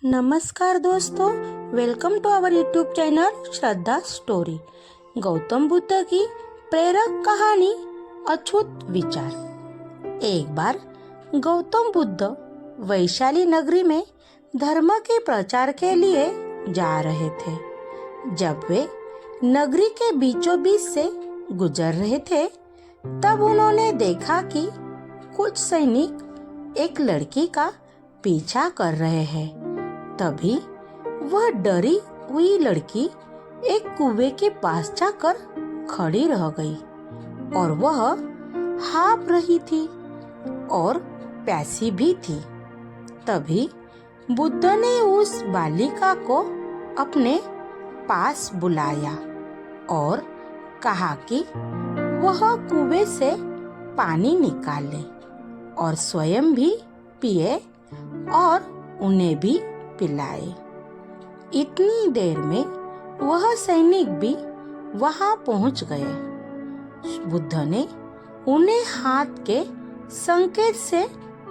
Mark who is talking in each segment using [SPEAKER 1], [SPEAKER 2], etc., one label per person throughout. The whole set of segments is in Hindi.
[SPEAKER 1] नमस्कार दोस्तों, welcome to our YouTube channel Shraddha story. Gautam Buddha की प्रेरक कहानी अछूत विचार। एक बार गौतम बुद्ध वैशाली नगरी में धर्म के प्रचार के लिए जा रहे थे। जब वे नगरी के बीचों बीच से गुजर रहे थे, तब उन्होंने देखा कि कुछ सैनिक एक लड़की का पीछा कर रहे हैं। तभी वह डरी हुई लड़की एक कुएं के पास जाकर खड़ी रह गई और वह हाँफ रही थी और प्यासी भी थी। तभी बुद्ध ने उस बालिका को अपने पास बुलाया और कहा कि वह कुएं से पानी निकाले और स्वयं भी पिए और उन्हें भी पिलाए। इतनी देर में वह सैनिक भी वहां पहुंच गए। बुद्ध ने उन्हें हाथ के संकेत से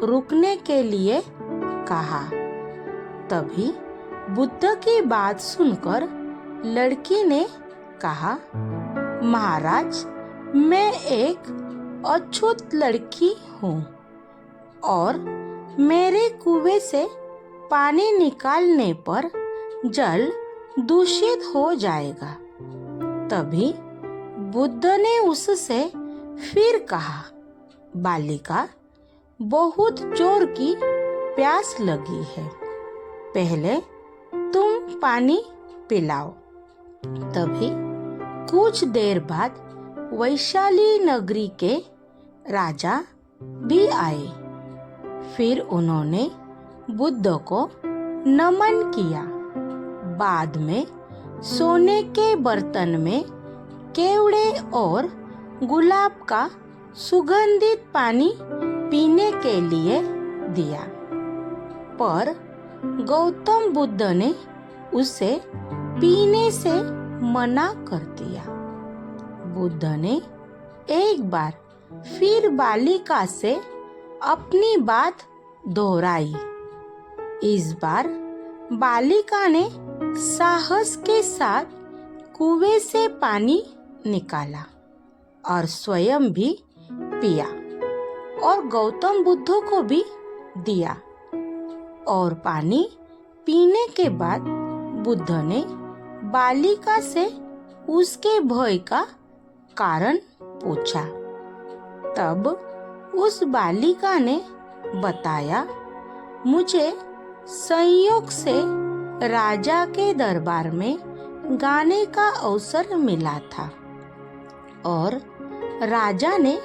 [SPEAKER 1] रुकने के लिए कहा। तभी बुद्ध की बात सुनकर लड़की ने कहा, महाराज, मैं एक अछूत लड़की हूँ और मेरे कुएं से पानी निकालने पर जल दूषित हो जाएगा। तभी बुद्ध ने उससे फिर कहा, बालिका, बहुत जोर की प्यास लगी है, पहले तुम पानी पिलाओ। तभी कुछ देर बाद वैशाली नगरी के राजा भी आए। फिर उन्होंने बुद्ध को नमन किया। बाद में सोने के बर्तन में केवड़े और गुलाब का सुगंधित पानी पीने के लिए दिया, पर गौतम बुद्ध ने उसे पीने से मना कर दिया। बुद्ध ने एक बार फिर बालिका से अपनी बात दोहराई। इस बार बालिका ने साहस के साथ कुएं से पानी निकाला और स्वयं भी पिया और गौतम बुद्ध को भी दिया। और पानी पीने के बाद बुद्ध ने बालिका से उसके भय का कारण पूछा। तब उस बालिका ने बताया, मुझे संयोग से राजा के दरबार में गाने का अवसर मिला था और राजा ने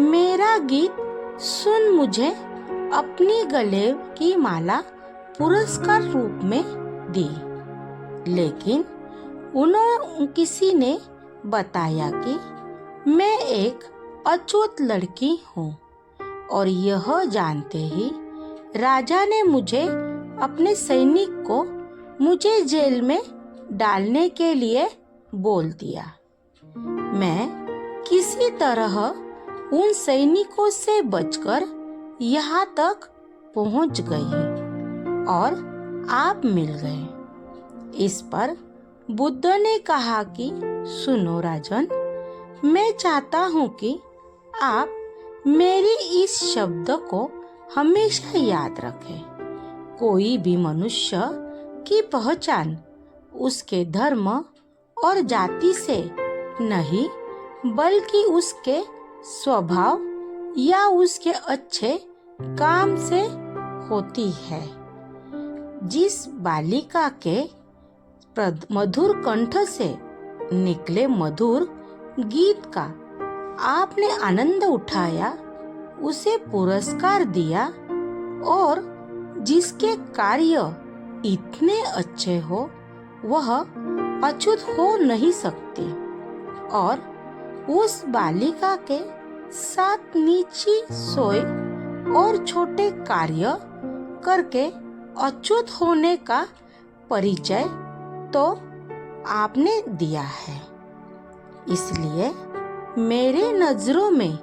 [SPEAKER 1] मेरा गीत सुन मुझे अपनी गले की माला पुरस्कार रूप में दी। लेकिन किसी ने बताया कि मैं एक अछूत लड़की हूँ और यह जानते ही राजा ने मुझे अपने सैनिक को मुझे जेल में डालने के लिए बोल दिया। मैं किसी तरह उन सैनिकों से बचकर यहाँ तक पहुँच गई और आप मिल गए। इस पर बुद्ध ने कहा कि सुनो राजन, मैं चाहता हूँ कि आप मेरी इस शब्द को हमेशा याद रखें। कोई भी मनुष्य की पहचान उसके धर्म और जाति से नहीं, बल्कि उसके स्वभाव या उसके अच्छे काम से होती है। जिस बालिका के मधुर कंठ से निकले मधुर गीत का आपने आनंद उठाया, उसे पुरस्कार दिया और जिसके कार्य इतने अच्छे हो, वह अछूत हो नहीं सकती। और उस बालिका के साथ नीची सोए और छोटे कार्य करके अछूत होने का परिचय तो आपने दिया है। इसलिए मेरे नजरों में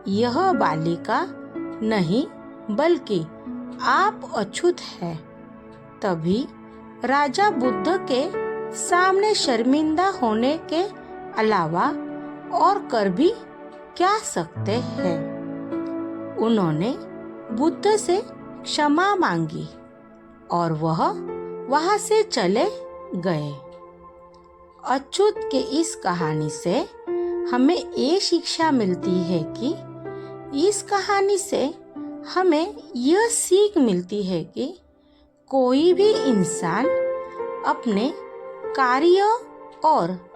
[SPEAKER 1] यह बालिका नहीं, बल्कि आप अछूत है। तभी राजा बुद्ध के सामने शर्मिंदा होने के अलावा और कर भी क्या सकते हैं। उन्होंने बुद्ध से क्षमा मांगी और वह वहां से चले गए। अछूत के इस कहानी से हमें ये शिक्षा मिलती है कि इस कहानी से हमें यह सीख मिलती है कि कोई भी इंसान अपने कार्य और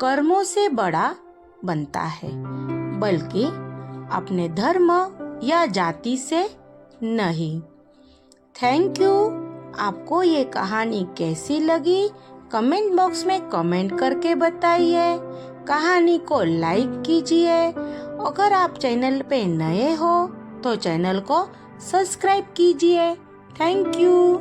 [SPEAKER 1] कर्मों से बड़ा बनता है, बल्कि अपने धर्म या जाति से नहीं। Thank you. आपको ये कहानी कैसी लगी कमेंट बॉक्स में कमेंट करके बताइए। कहानी को लाइक कीजिए। अगर आप चैनल पे नए हो तो चैनल को सब्सक्राइब कीजिए। Thank you.